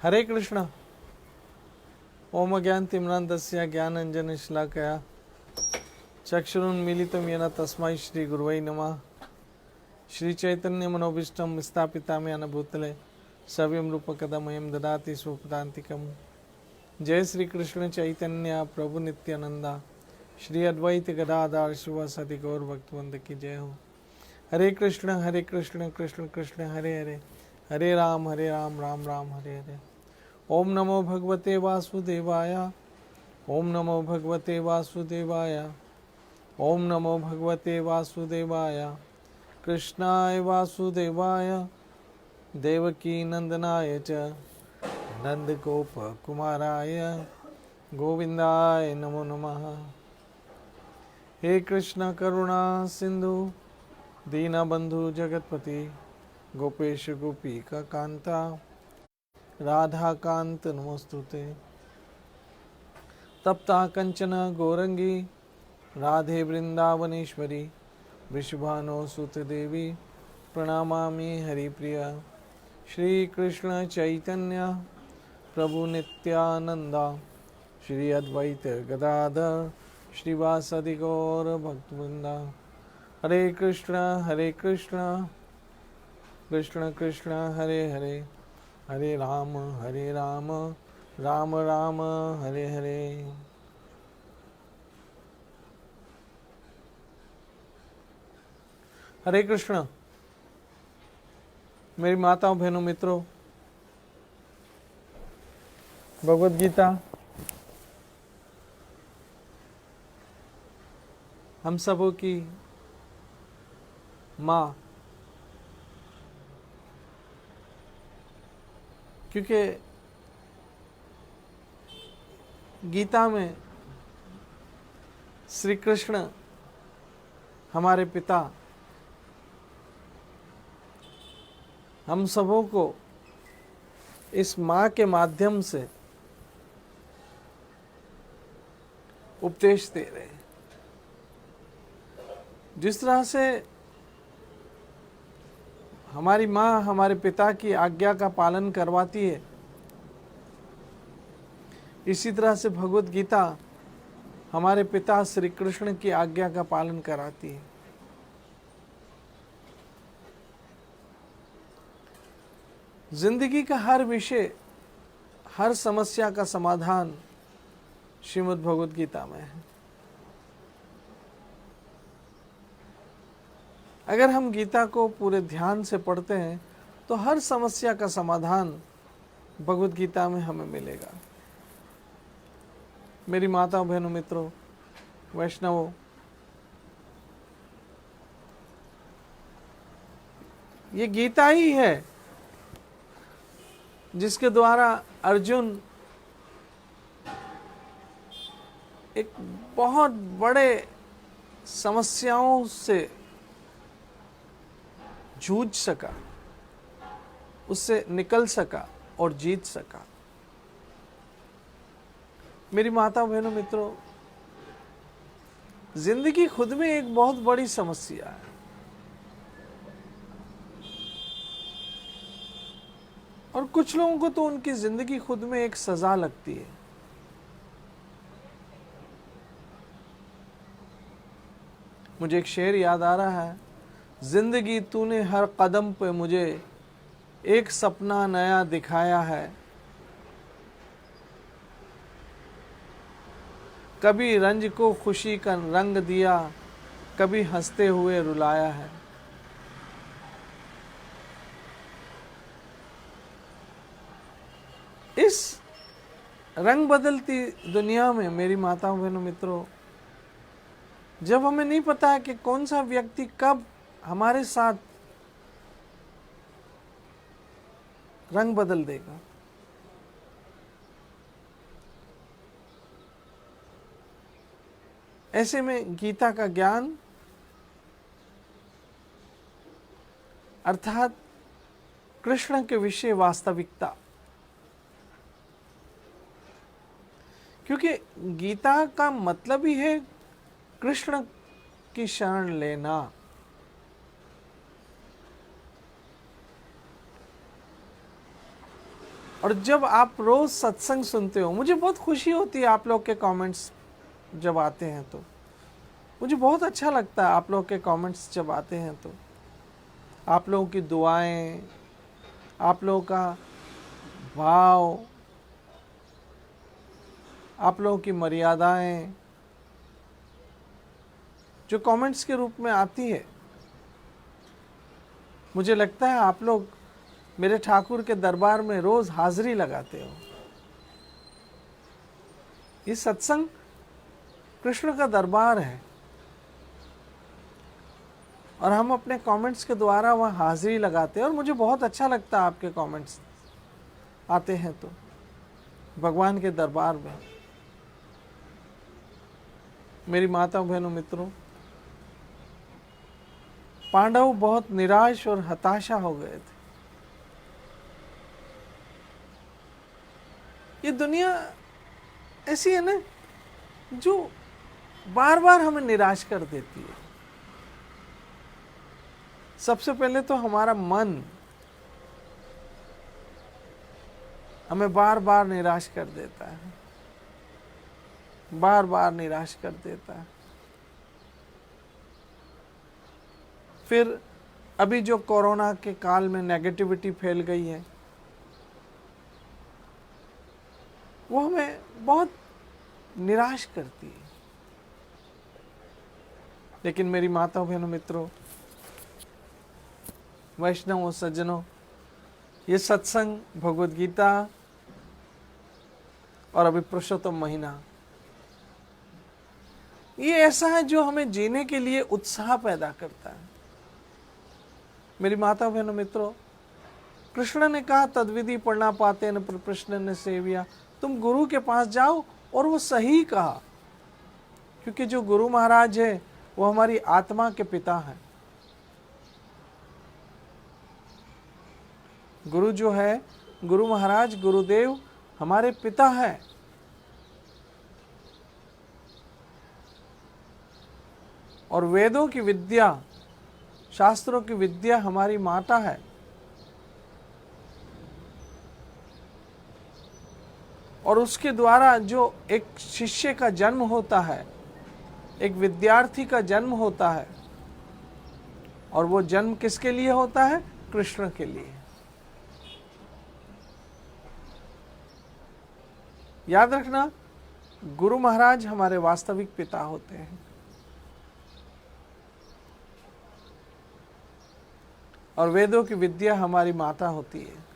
हरे कृष्ण। ओम अज्ञानतिमिरान्धस्य ज्ञानाञ्जनशलाकया चक्षुरुन्मीलितं येन तस्मै श्रीगुरुवै नमः। श्रीचैतन्यमनोभीष्टं स्थापितं येन भूतले सव्यं रूपकदा मह्यं ददाति स्वपदान्तिकम्। जय श्री कृष्ण चैतन्य प्रभु नित्यानंदा, श्री अद्वैत गदाधर शिवासादि गौर भक्तवृंद की जय हो। हरे कृष्ण कृष्ण कृष्ण हरे हरे, हरे राम राम राम हरे हरे। ओम नमो भगवते वासुदेवाय, ओम नमो भगवते वासुदेवाय, ओम नमो भगवते वासुदेवाय। कृष्णाय वासुदेवाय देवकी नंदनाय च नंद गोप कुमाराय गोविंदाय नमो नमः। हे कृष्ण करुणा सिंधु दीनबंधु जगतपति गोपेश गोपिका कांता राधा कांत नमोस्तुते। तप्ता कंचन गौरंगी राधे वृंदावनेश्वरी वृषभानो सुत देवी प्रणमामि हरिप्रिया। श्री कृष्ण चैतन्य प्रभु नित्यानंदा, श्री अद्वैत गदाधर श्रीवासदि गौर भक्तवृंदा। हरे कृष्ण कृष्ण कृष्ण हरे हरे, हरे राम राम राम हरे हरे। हरे कृष्ण। मेरी माताओं बहनों मित्रों, भगवद गीता हम सबों की माँ, क्योंकि गीता में श्री कृष्ण हमारे पिता हम सबों को इस माँ के माध्यम से उपदेश दे रहे हैं। जिस तरह से हमारी माँ हमारे पिता की आज्ञा का पालन करवाती है, इसी तरह से भगवद गीता हमारे पिता श्री कृष्ण की आज्ञा का पालन कराती है। जिंदगी का हर विषय, हर समस्या का समाधान श्रीमद् भगवद गीता में है। अगर हम गीता को पूरे ध्यान से पढ़ते हैं तो हर समस्या का समाधान भगवद गीता में हमें मिलेगा। मेरी माताओं बहनों मित्रों वैष्णवों, ये गीता ही है जिसके द्वारा अर्जुन एक बहुत बड़े समस्याओं से जूझ सका, उससे निकल सका और जीत सका। मेरी माताओं बहनों मित्रों, जिंदगी खुद में एक बहुत बड़ी समस्या है और कुछ लोगों को तो उनकी जिंदगी खुद में एक सजा लगती है। मुझे एक शेर याद आ रहा है, जिंदगी तूने हर कदम पे मुझे एक सपना नया दिखाया है, कभी रंज को खुशी का रंग दिया, कभी हंसते हुए रुलाया है। इस रंग बदलती दुनिया में मेरी माताओं बहनों मित्रों, जब हमें नहीं पता है कि कौन सा व्यक्ति कब हमारे साथ रंग बदल देगा, ऐसे में गीता का ज्ञान अर्थात कृष्ण के विषय वास्तविकता, क्योंकि गीता का मतलब ही है कृष्ण की शरण लेना। और जब आप रोज सत्संग सुनते हो, मुझे बहुत खुशी होती है आप लोग के कमेंट्स जब आते हैं तो मुझे बहुत अच्छा लगता है। आप लोग के कमेंट्स जब आते हैं तो आप लोगों की दुआएं, आप लोगों का भाव, आप लोगों की मर्यादाएं जो कमेंट्स के रूप में आती है, मुझे लगता है आप लोग मेरे ठाकुर के दरबार में रोज हाजिरी लगाते हो। ये सत्संग कृष्ण का दरबार है और हम अपने कमेंट्स के द्वारा वहाँ हाजिरी लगाते हैं और मुझे बहुत अच्छा लगता है आपके कमेंट्स आते हैं तो भगवान के दरबार में। मेरी माता बहनों मित्रों, पांडव बहुत निराश और हताशा हो गए थे। ये दुनिया ऐसी है ना जो बार बार हमें निराश कर देती है। सबसे पहले तो हमारा मन हमें बार बार निराश कर देता है, बार बार निराश कर देता है। फिर अभी जो कोरोना के काल में नेगेटिविटी फैल गई है, वो हमें बहुत निराश करती है। लेकिन मेरी माताओं बहनों मित्रों, वैष्णवों सज्जनों, ये सत्संग, भगवद गीता और अभी पुरुषोत्तम महीना, ये ऐसा है जो हमें जीने के लिए उत्साह पैदा करता है। मेरी माता बहनों मित्रों, कृष्ण ने कहा तद्विधि पढ़ना पाते न प्रश्न ने सेविया। तुम गुरु के पास जाओ, और वो सही कहा, क्योंकि जो गुरु महाराज है वो हमारी आत्मा के पिता हैं। गुरु जो है, गुरु महाराज, गुरुदेव हमारे पिता हैं। और वेदों की विद्या, शास्त्रों की विद्या हमारी माता है। और उसके द्वारा जो एक शिष्य का जन्म होता है, एक विद्यार्थी का जन्म होता है, और वो जन्म किसके लिए होता है? कृष्ण के लिए। याद रखना, गुरु महाराज हमारे वास्तविक पिता होते हैं। और वेदों की विद्या हमारी माता होती है।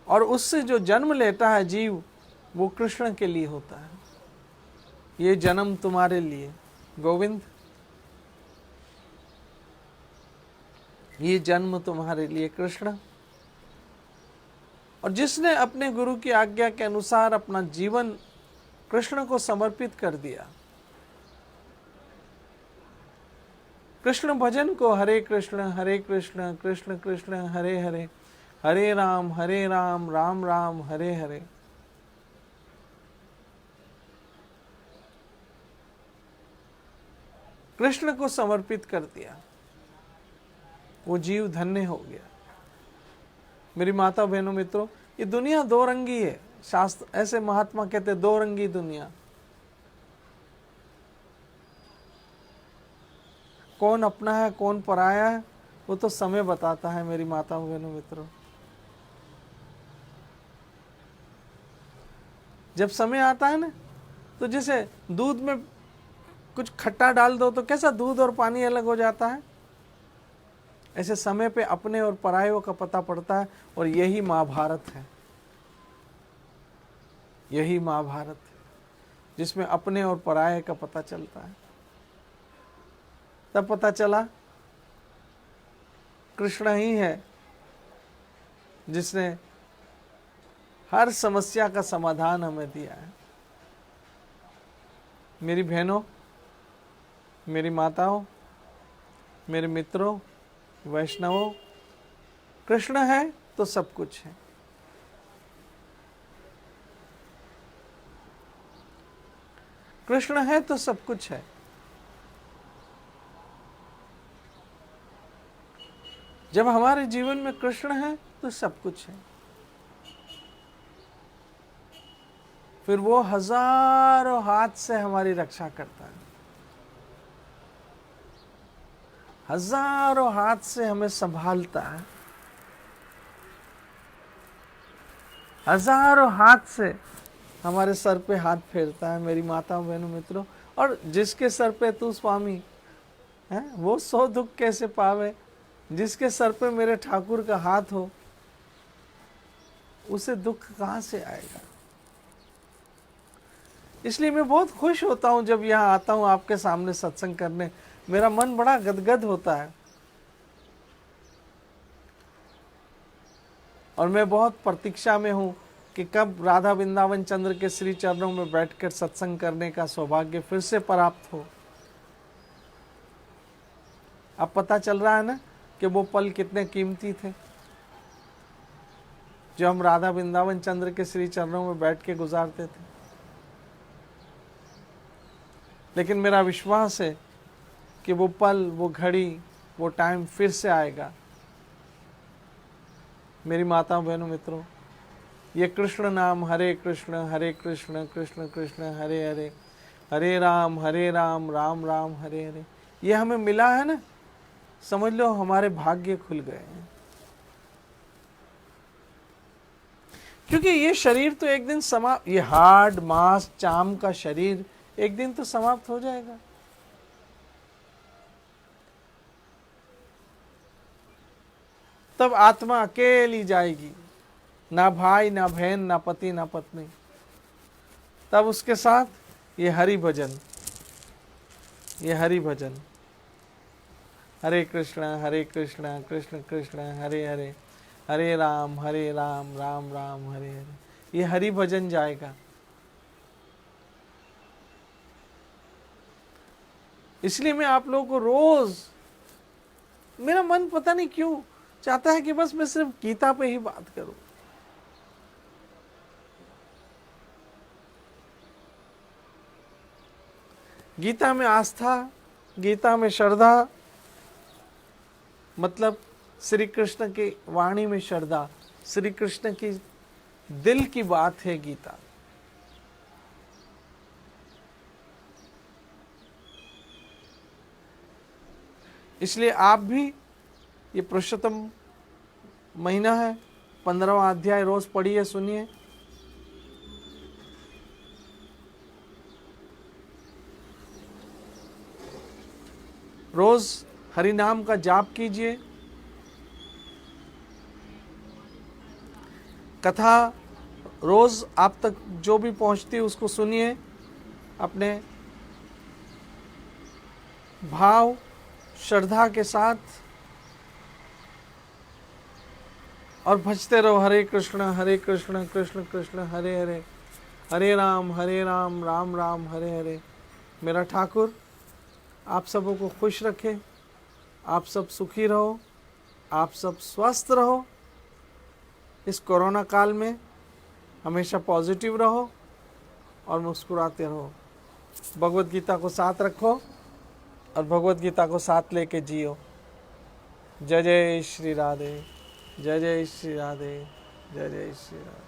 और उससे जो जन्म लेता है जीव, वो कृष्ण के लिए होता है। ये जन्म तुम्हारे लिए गोविंद, ये जन्म तुम्हारे लिए कृष्ण। और जिसने अपने गुरु की आज्ञा के अनुसार अपना जीवन कृष्ण को समर्पित कर दिया, कृष्ण भजन को, हरे कृष्ण कृष्ण कृष्ण हरे हरे, हरे राम राम राम हरे हरे, कृष्ण को समर्पित कर दिया, वो जीव धन्य हो गया। मेरी माता बहनों मित्रों, ये दुनिया दो रंगी है। शास्त्र ऐसे महात्मा कहते हैं, दो रंगी दुनिया। कौन अपना है कौन पराया है, वो तो समय बताता है। मेरी माता बहनों मित्रों, जब समय आता है ना, तो जैसे दूध में कुछ खट्टा डाल दो तो कैसा दूध और पानी अलग हो जाता है, ऐसे समय पे अपने और परायों का पता पड़ता है। और यही महाभारत है, यही महाभारत है, जिसमें अपने और पराये का पता चलता है। तब पता चला कृष्ण ही है जिसने हर समस्या का समाधान हमें दिया है। मेरी बहनों, मेरी माताओं, मेरे मित्रों, वैष्णवों, कृष्ण है तो सब कुछ है। कृष्ण है तो सब कुछ है। जब हमारे जीवन में कृष्ण है तो सब कुछ है। फिर वो हजारों हाथ से हमारी रक्षा करता है, हजारों हाथ से हमें संभालता है, हजारों हाथ से हमारे सर पे हाथ फेरता है। मेरी माताओं बहनों मित्रों, और जिसके सर पे तू स्वामी है वो सौ दुख कैसे पावे, जिसके सर पे मेरे ठाकुर का हाथ हो उसे दुख कहां से आएगा। इसलिए मैं बहुत खुश होता हूं जब यहां आता हूं आपके सामने सत्संग करने, मेरा मन बड़ा गदगद होता है और मैं बहुत प्रतीक्षा में हूं कि कब राधा वृंदावन चंद्र के श्री चरणों में बैठकर सत्संग करने का सौभाग्य फिर से प्राप्त हो। अब पता चल रहा है ना कि वो पल कितने कीमती थे जो हम राधा वृंदावन चंद्र के श्री चरणों में बैठ के गुजारते थे। लेकिन मेरा विश्वास है कि वो पल, वो घड़ी, वो टाइम फिर से आएगा। मेरी माताओं बहनों मित्रों, ये कृष्ण नाम हरे कृष्ण कृष्ण कृष्ण हरे हरे, हरे राम राम राम हरे हरे, ये हमें मिला है ना, समझ लो हमारे भाग्य खुल गए हैं। क्योंकि ये शरीर तो एक दिन समाप्त, ये हार्ड मांस चाम का शरीर एक दिन तो समाप्त हो जाएगा। तब आत्मा अकेली जाएगी, ना भाई ना बहन ना पति ना पत्नी। तब उसके साथ ये हरि भजन, ये हरि भजन, हरे कृष्ण कृष्ण कृष्ण हरे हरे, हरे राम राम राम हरे हरे, ये हरि भजन जाएगा। इसलिए मैं आप लोगों को रोज, मेरा मन पता नहीं क्यों चाहता है कि बस मैं सिर्फ गीता पे ही बात करूं। गीता में आस्था, गीता में श्रद्धा, मतलब श्री कृष्ण की वाणी में श्रद्धा, श्री कृष्ण की दिल की बात है गीता। इसलिए आप भी, ये पुरुषोत्तम महीना है, 15वां अध्याय रोज पढ़िए, सुनिए। रोज हरि नाम का जाप कीजिए, कथा रोज आप तक जो भी पहुंचती है उसको सुनिए, अपने भाव श्रद्धा के साथ, और भजते रहो हरे कृष्ण कृष्ण कृष्ण हरे हरे, हरे राम राम राम हरे हरे। मेरा ठाकुर आप सबों को खुश रखे, आप सब सुखी रहो, आप सब स्वस्थ रहो। इस कोरोना काल में हमेशा पॉजिटिव रहो और मुस्कुराते रहो। भगवत गीता को साथ रखो और भगवत गीता को साथ लेके जियो। जय जय श्री राधे, जय जय श्री राधे, जय जय श्री राधे।